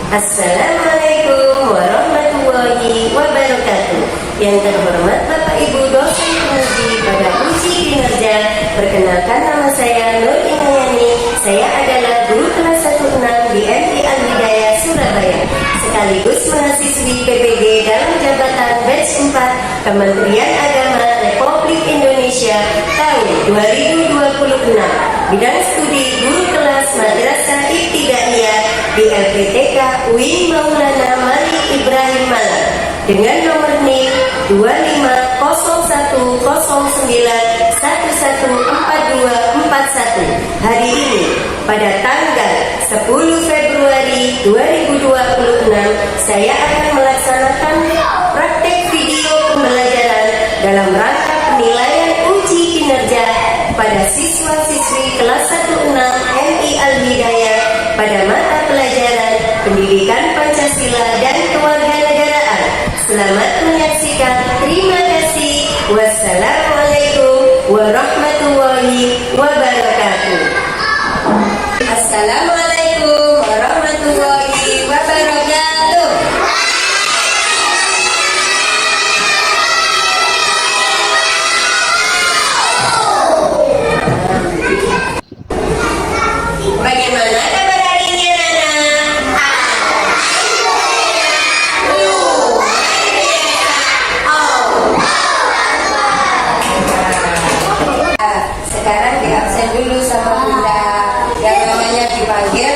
Assalamualaikum warahmatullahi wabarakatuh. Yang terhormat Bapak Ibu dosen penguji pada uji kinerja, perkenalkan nama saya Nur Inayani. Saya adalah guru kelas 16 di MI Al-Hidayah Surabaya, sekaligus mahasiswi PPG dalam jabatan batch 4 Kementerian Agama Republik Indonesia tahun 2026. Bidang studi guru kelas Madrasah Ibtidaiyah di LPTK UIN Maulana Malik Ibrahim Malang dengan nomor NIM 2509114241. Hari ini pada tanggal 10 Februari 2026 saya akan melaksanakan praktek video pembelajaran dalam rangka penilaian uji kinerja pada siswa-siswi kelas 16 MI Al-Hidayah pada mata pelajaran Pendidikan Pancasila dan Kewarganegaraan. Selamat menyaksikan. Terima kasih. Wassalamualaikum warahmatullahi wabarakatuh. Assalamualaikum warahmatullahi wabarakatuh. Bagaimana kabar hari ini, anak-anak? Sekarang di absen dulu sama Bunda. Yang namanya dipanggil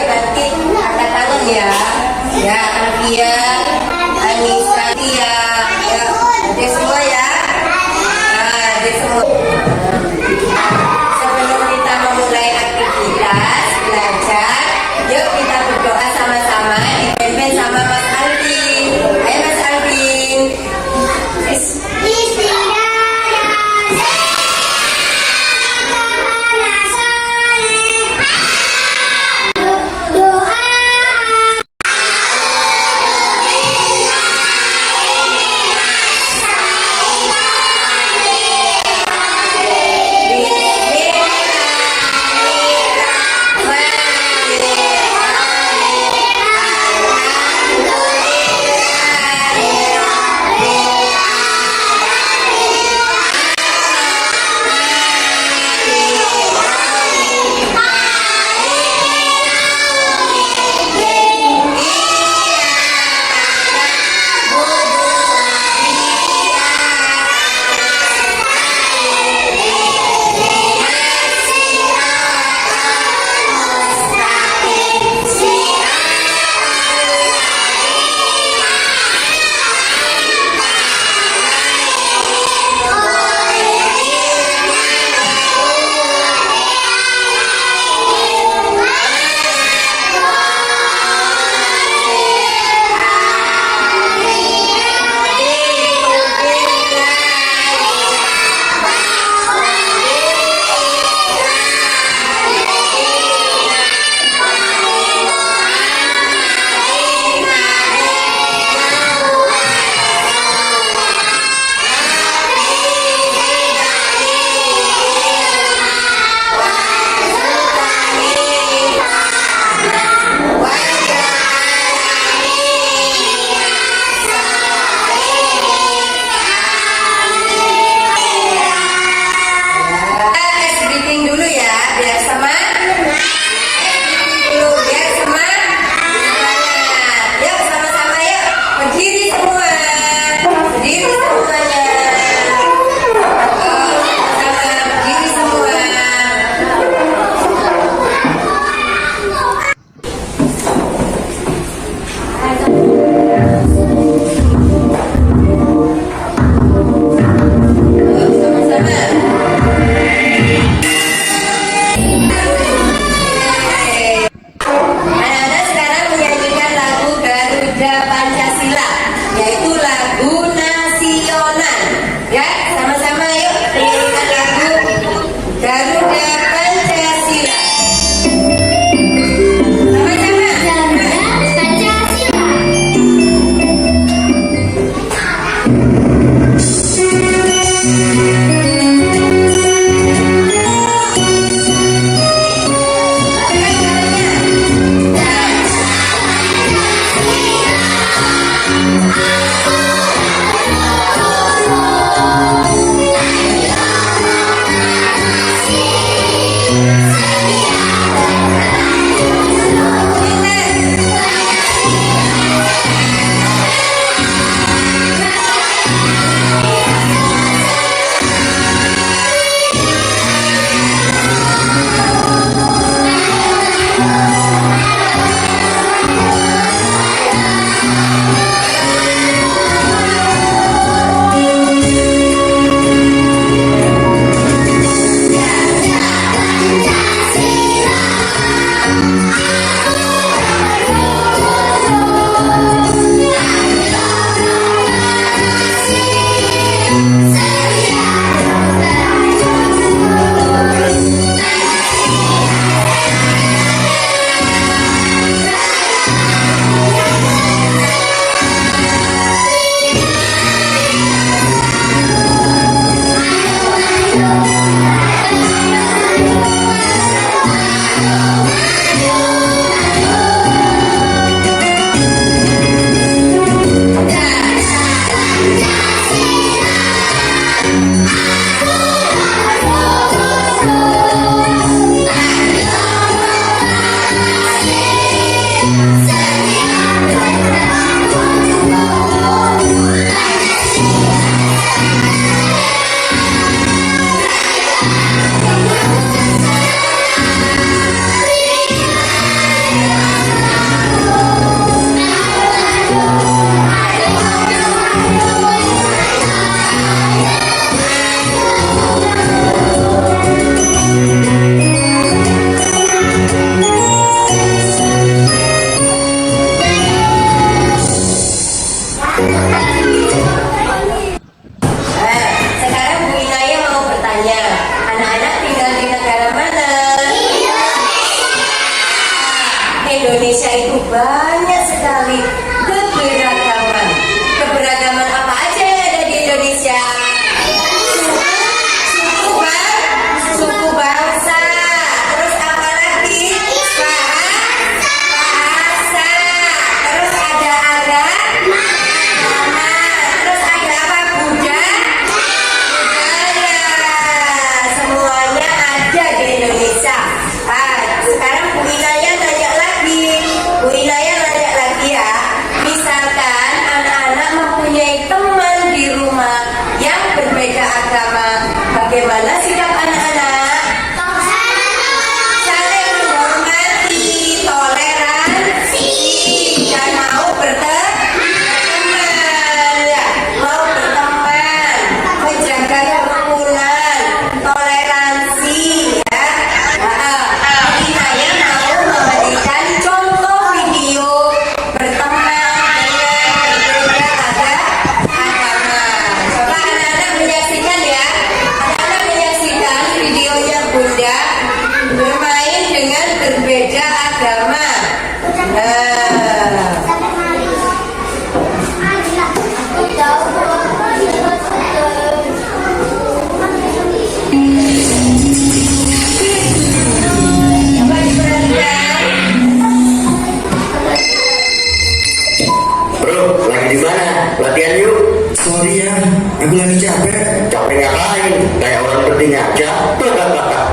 Aku lagi capek. Capek ngapain? Kayak orang penting aja.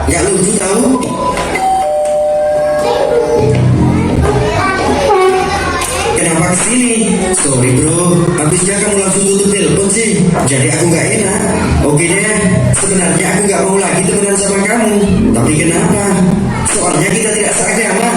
Nggak lucu tahu. Kenapa kesini? Sorry bro, habisnya kamu langsung tutup telepon sih. Jadi aku nggak enak. Oke deh, sebenarnya aku nggak mau lagi temenan sama kamu. Tapi kenapa? Soalnya kita tidak seagama.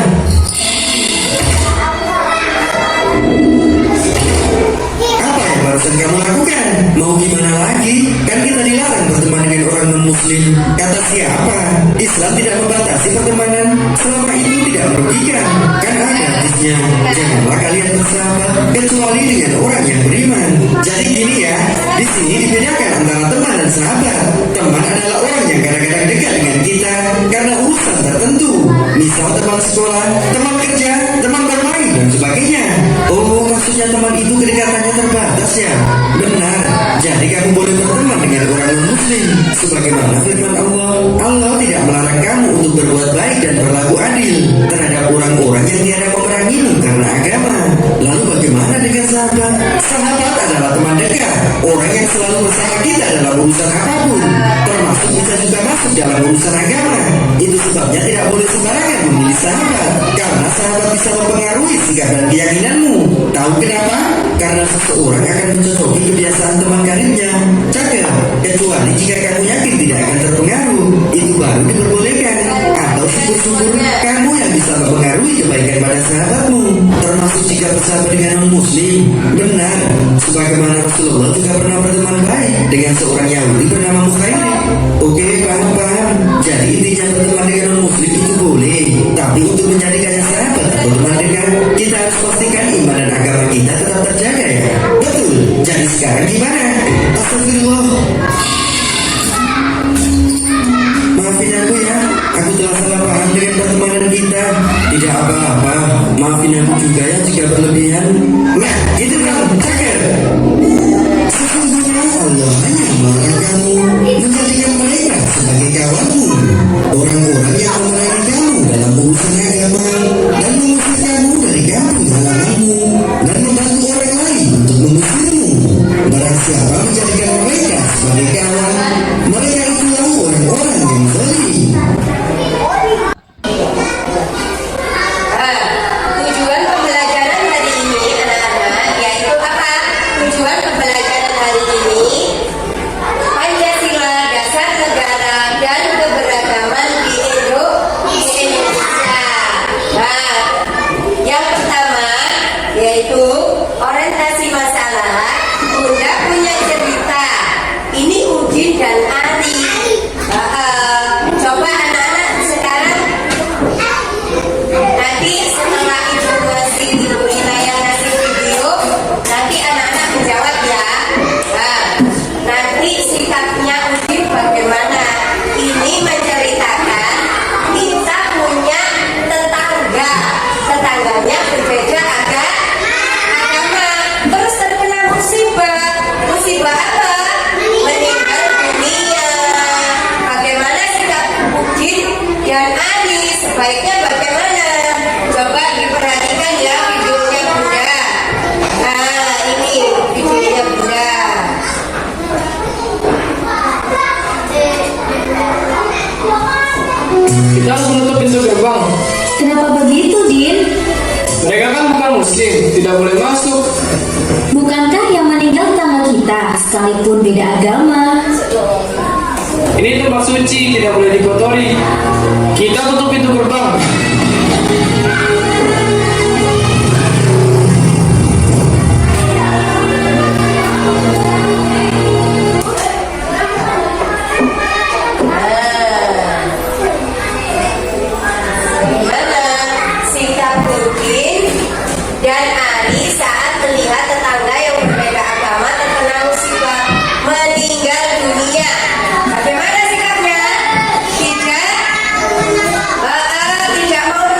Apa yang barusan kamu lakukan? Mau gimana lagi? Kan kita dilarang berteman dengan orang non-muslim. Kata siapa? Islam tidak membatasi pertemanan selama itu tidak merugikan. Kan ada hadisnya, janganlah kalian bersahabat kecuali dengan orang yang beriman. Jadi gini ya, di sini dibedakan antara teman dan sahabat. Teman adalah orang yang kadang-kadang dekat dengan kita karena urusan tertentu. Misal teman sekolah, teman kerja, teman bermain dan sebagainya. Oh, maksudnya teman itu kedekatannya terbatas ya? Benar. Jadi kamu boleh berteman dengan orang non-muslim. Sebagaimana firman Allah, Allah tidak melarang kamu untuk berbuat baik dan berlaku adil terhadap orang-orang yang tiada memerangimu karena agama. Lalu bagaimana dengan sahabat? Sahabat adalah teman dekat, orang yang selalu bersama kita dalam urusan apapun, termasuk bisa juga masuk dalam urusan agama. Itu sebabnya tidak boleh sembarangan memilih sahabat, karena sahabat bisa mempengaruhi sikap dan keyakinanmu. Tahu kenapa? Karena seseorang akan mencocoki kebiasaan teman karibnya. Cakap, kecuali jika kamu yakin tidak akan terpengaruh, itu baru diperbolehkan. Atau syukur-syukur kamu yang bisa mempengaruhi kebaikan pada sahabatmu, termasuk jika bersahabat dengan non-muslim. Benar, sebagaimana Rasulullah juga pernah berteman baik dengan seorang Yahudi bernama Mukhairi. Oke, paham. Jadi intinya berteman dengan non-muslim itu boleh, tapi untuk menjadikannya sahabat atau teman dekat, kita harus pastikan iman dan agama kita tetap terjaga ya. Betul. Jadi sekarang gimana? Astagfirullah. Maafin aku ya, aku telah salah paham dengan pertemanan kita. Tidak apa-apa, maafin aku juga ya jika berlebihan. Nah, itu kan, cakap. Sesungguhnya Allah hanya melarang kamu menjadikan mereka sebagai kawanmu, orang-orang yang memerangi kamu dalam urusan agama dan mengusir kamu dari kampung halamanmu dan membantu orang lain untuk mengusirmu. Barang siapa menjadikan mereka sebagai kawan, mereka itulah orang-orang yang zalim. Tujuan pembelajaran hari ini anak-anak yaitu apa? Tujuan pembelajaran hari ini Pancasila, dasar negara dan keberagaman di Indonesia. Nah, yang pertama yaitu orientasi masalah. Bunda punya cerita. Ini Udin dan Ari. Coba anak-anak sekarang nanti setelah ibu ngasih Inayah ngasih video, nanti anak-anak menjawab ya. Nah, nanti sikapnya Udin bagaimana? Ini menceritakan kita punya tetangga, tetangganya berbeda agama, terus terkena musibah. Musibah apa? Meninggal dunia. Bagaimana sikap Udin dan Ari? Sebaiknya bagaimana? Coba diperhatikan ya videonya Bunda. Nah, ini videonya Bunda. Kita harus menutup pintu gerbang. Kenapa begitu, Din? Mereka kan bukan muslim, tidak boleh masuk. Bukankah yang meninggal tetangga kita, sekalipun beda agama? Ini tempat suci, tidak boleh dikotori. Kita tutup pintu gerbang. Gimana sikap Udin dan Ari saat melihat tetangga yang berbeda agama terkena musibah meninggal dunia? Bagaimana sikapnya? Tidak mau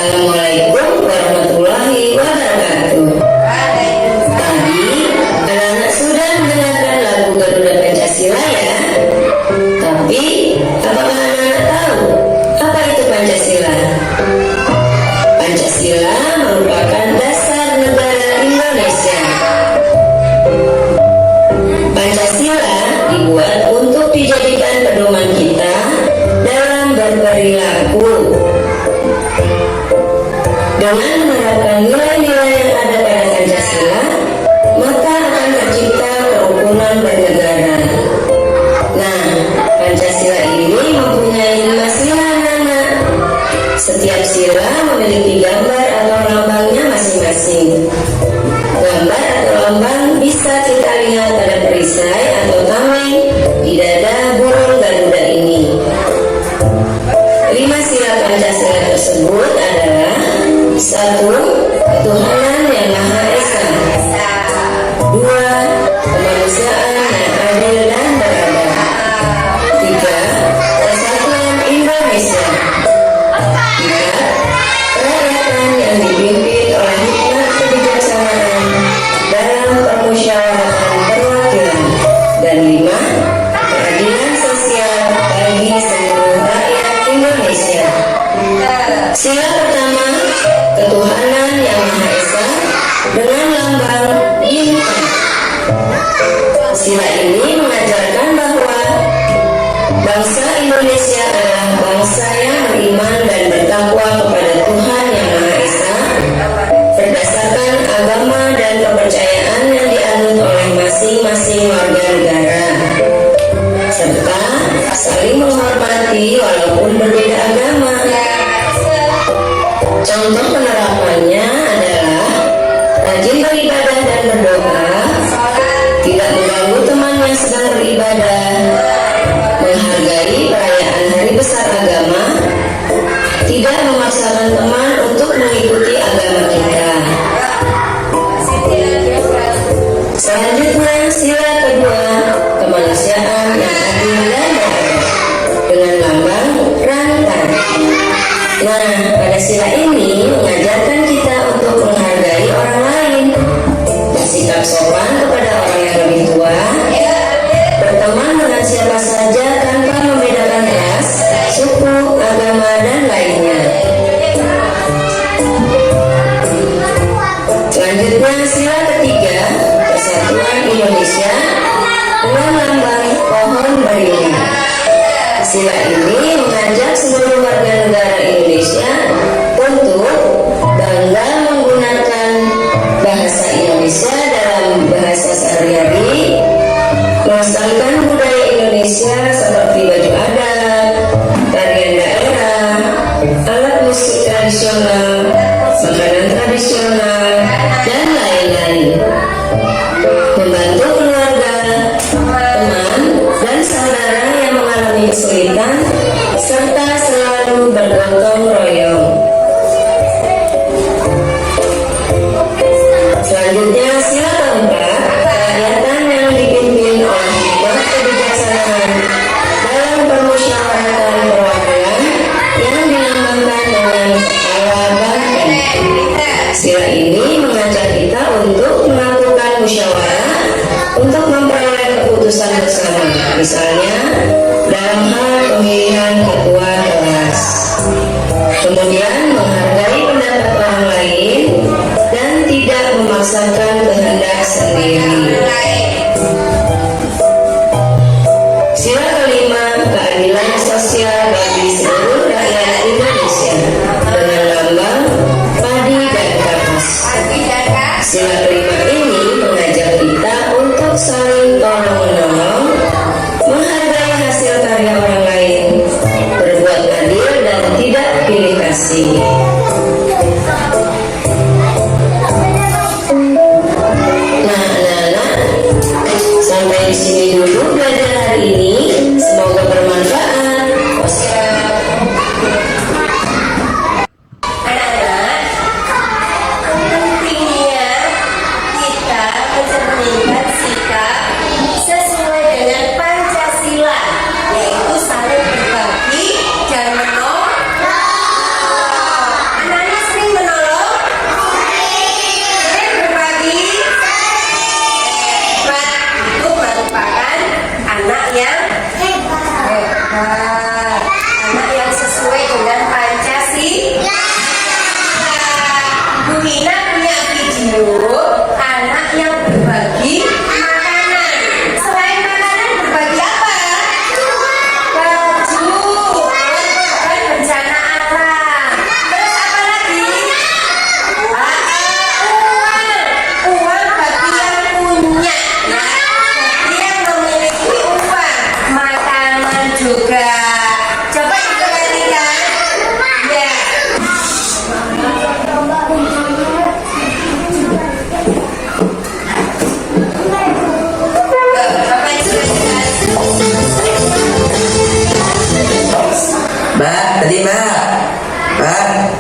Assalamualaikum warahmatullahi wabarakatuh. Tadi anak-anak sudah mendengarkan lagu Garuda Pancasila ya. Tapi apakah anak-anak tahu apa itu Pancasila? Pancasila merupakan dasar negara Indonesia. Pancasila dibuat untuk dijadikan pedoman kita dalam berperilaku. Dengan menerapkan nilai-nilai yang ada pada Pancasila, maka akan tercipta kerukunan bernegara. Nah, Pancasila ini mempunyai 5 sila anak-anak. Setiap sila memiliki gambar atau lambangnya masing-masing. Gambar atau lambang bisa kita lihat pada perisai atau tameng di dada burung Garuda ini. 5 sila Pancasila tersebut adalah: 1. Ketuhanan yang Maha Esa. 2. Kemanusiaan yang adil dan beradab. 3. Persatuan Indonesia. 4. Kerakyatan yang dipimpin oleh hikmat kebijaksanaan dalam permusyawaratan perwakilan. Dan 5. Keadilan sosial bagi seluruh rakyat Indonesia. Sila pertama, ketuhanan yang Maha Esa dengan lambang bintang. Sila ini mengajarkan bahwa bangsa Indonesia adalah bangsa yang beriman dan bertakwa kepada Tuhan yang Maha Esa berdasarkan agama dan kepercayaan yang dianut oleh masing-masing warga negara, serta saling menghormati walaupun berbeda agama. Contoh penerapannya adalah rajin beribadah dan berdoa, tidak mengganggu teman yang sedang beribadah, menghargai perayaan hari besar agama, tidak memaksakan teman untuk mengikuti agama kita. Selanjutnya, sila kedua, kemanusiaan yang adil dan beradab dengan lambang rantai. Nah, pada sila ini mengajarkan kita untuk menghargai orang lain, bersikap sopan kepada orang yang lebih tua, berteman dengan siapa saja tanpa membedakan ras, suku, agama, dan lainnya. Selanjutnya, sila ketiga, persatuan Indonesia dengan lambang pohon beringin. Sila ini mengajak seluruh warga negara Indonesia untuk bangga menggunakan bahasa Indonesia dalam bahasa sehari-hari, melestarikan budaya Indonesia seperti baju adat, tarian daerah, alat musik tradisional, makanan tradisional, dan lain-lain. Membantu keluarga, teman, dan saudara yang mengalami kesulitan, serta selalu bergotong royong. Selanjutnya, sila keempat, kerakyatan yang dipimpin oleh hikmat kebijaksanaan dalam permusyawaratan perwakilan yang dilambangkan dengan kepala banteng. Sila ini mengajak kita untuk melakukan musyawarah untuk memperoleh keputusan bersama, misalnya dalam hal pemilihan ketua kelas. Kemudian menghargai pendapat orang lain dan tidak memaksakan kehendak sendiri. Sila kelima, keadilan sosial bagi seluruh rakyat Indonesia dengan lambang padi dan kapas. Sila kelima ini mengajak kita untuk saling tolong-menolong, menghargai hasil karya orang lain, berbuat adil dan tidak pilih kasih. Nah, anak-anak, sampai di sini dulu belajar hari ini. Semoga bermanfaat. Anak-anak, pentingnya kita mencerminkan sikap sesuai dengan Pancasila, yaitu saling berbagi dan menolong. Anak-anak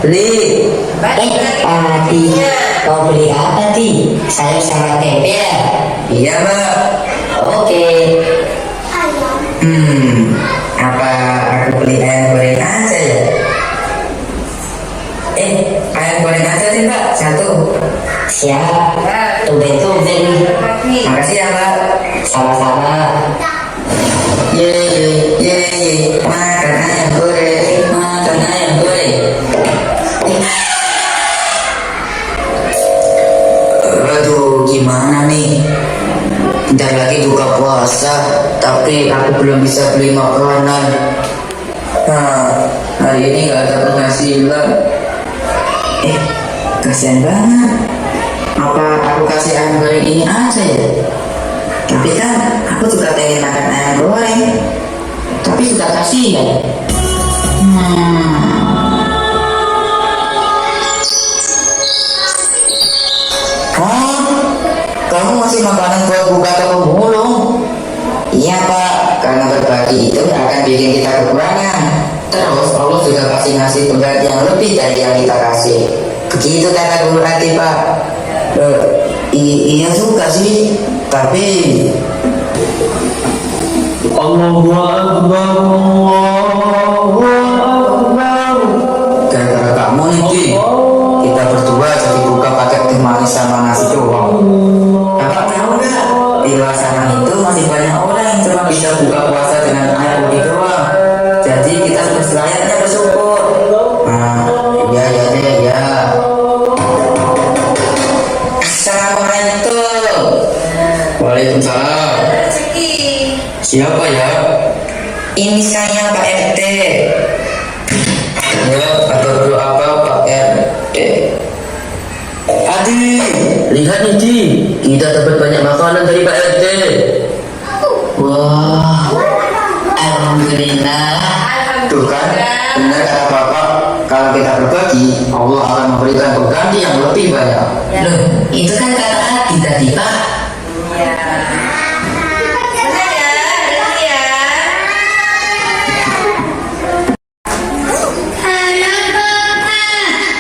Li. Ti, mau beli apa Ti? Sayur sama tempe ya? Iya Mbak. Oke. Apa aku beli ayam goreng aja ya? Ayam goreng aja sih Mbak, satu. Siap. Tumben-tumben nih. Makasih ya Mbak. Sama-sama. Ye. Makan ayam goreng, makan ayam goreng. Aduh, gimana nih? Bentar lagi buka puasa, tapi aku belum bisa beli makanan. Hari ini gak ada penghasilan. Kasihan banget. Apa aku kasih ayam goreng ini aja ya? Tapi kan aku juga pengen makan ayam goreng. Tapi suka kasihan. Kamu masih makanan buat buka toko mulung? Iya Pak, karena berbagi itu akan bikin kita kekurangan. Terus Allah juga pasti ngasih pengganti yang lebih dari yang kita kasih. Begitu kata guru hati Pak. Iya juga sih, tapi Allahu Akbar, Allahu Akbar. gara-gara kamu nih Ki, kita berdua jadi buka pakai teh manis sama nasi doang. Kakak tahu nggak, di luar sana itu masih banyak orang yang cuma bisa buka puasa dengan air putih doang. Jadi kita harus selayaknya bersyukur. Ya. Assalamualaikum. Waalaikumsalam. Siapa ya? Ini saya Pak RT. Ya, atau dulu apa Pak RT? Adi, lihat nih Di, kita dapat banyak makanan dari Pak RT. Wah, alhamdulillah. Tuh kan, benar kata Bapak, kalau kita berbagi, Allah akan memberikan pengganti yang lebih banyak. Loh, itu kan kata Adi tadi Pak.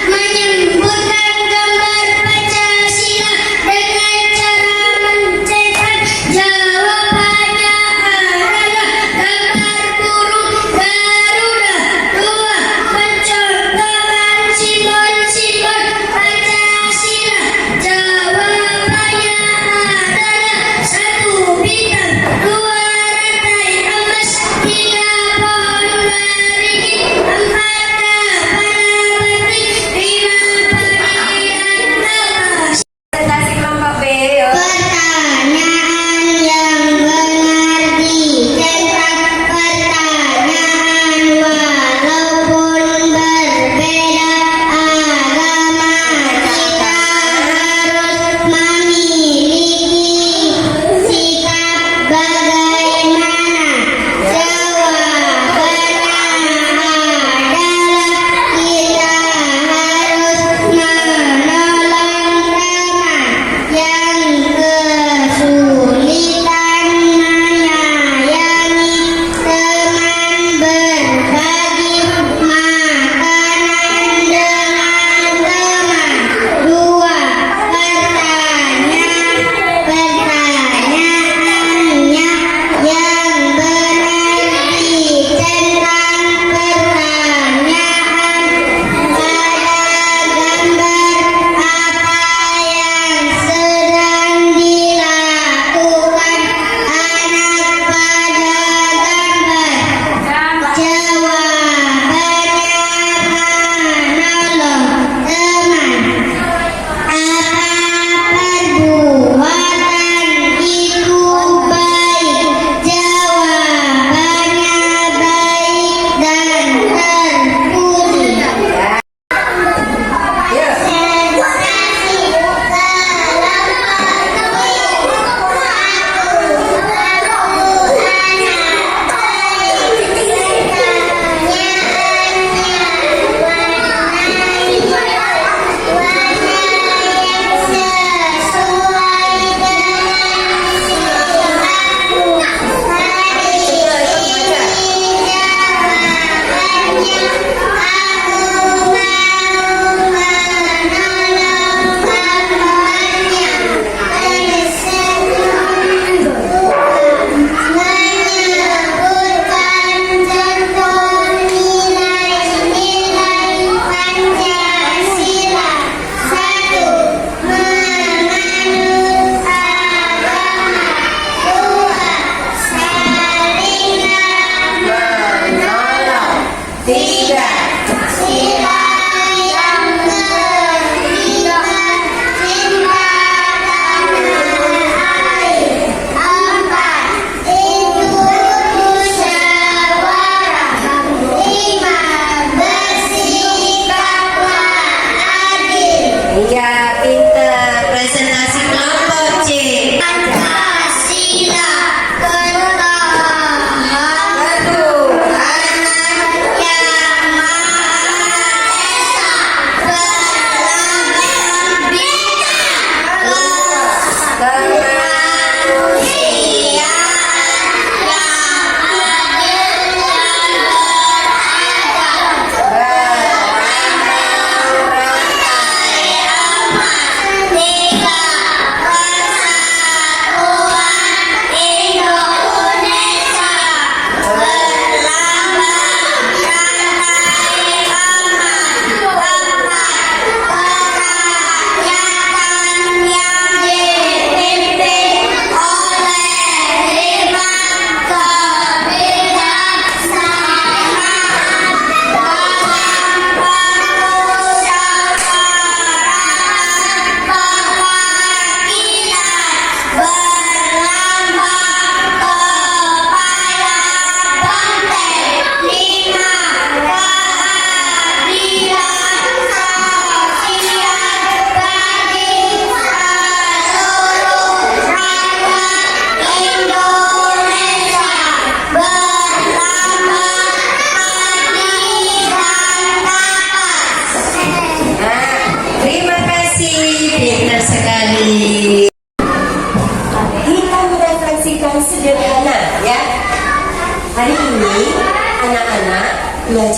Menyebutkan gambar Pancasila dengan cara mencetak jawabannya adalah gambar burung Garuda. Dua, mencontohkan simbol-simbol Pancasila. Jawabannya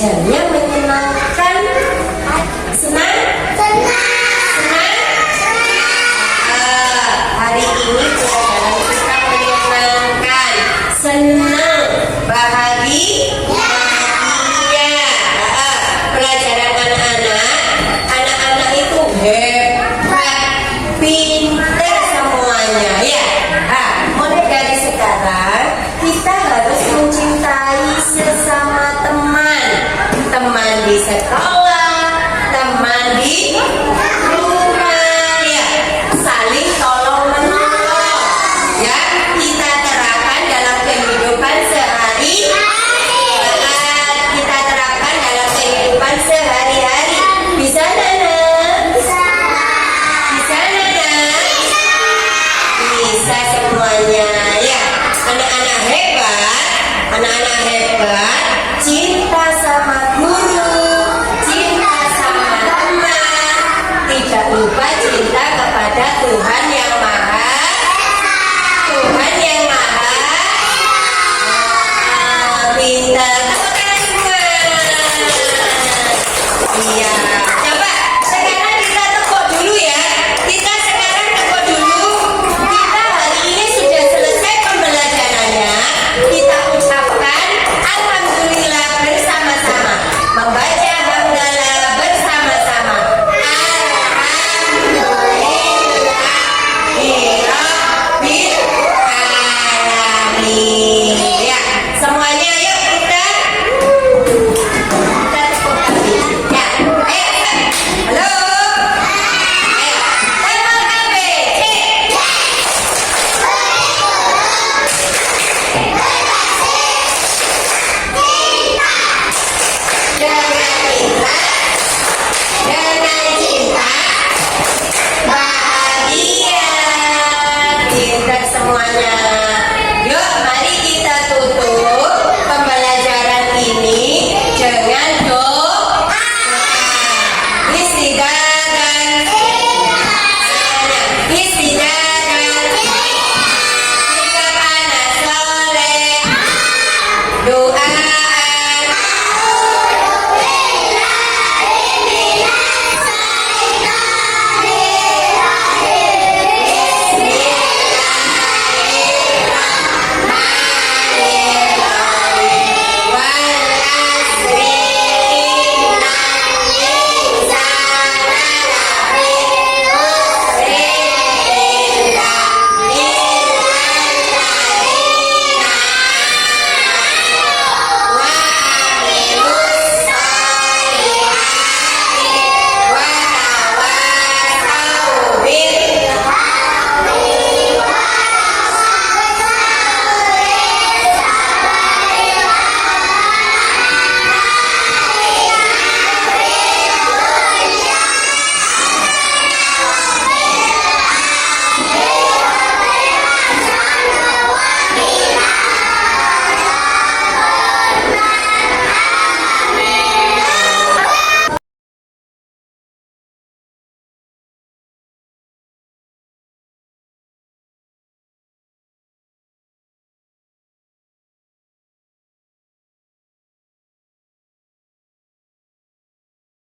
pacarnya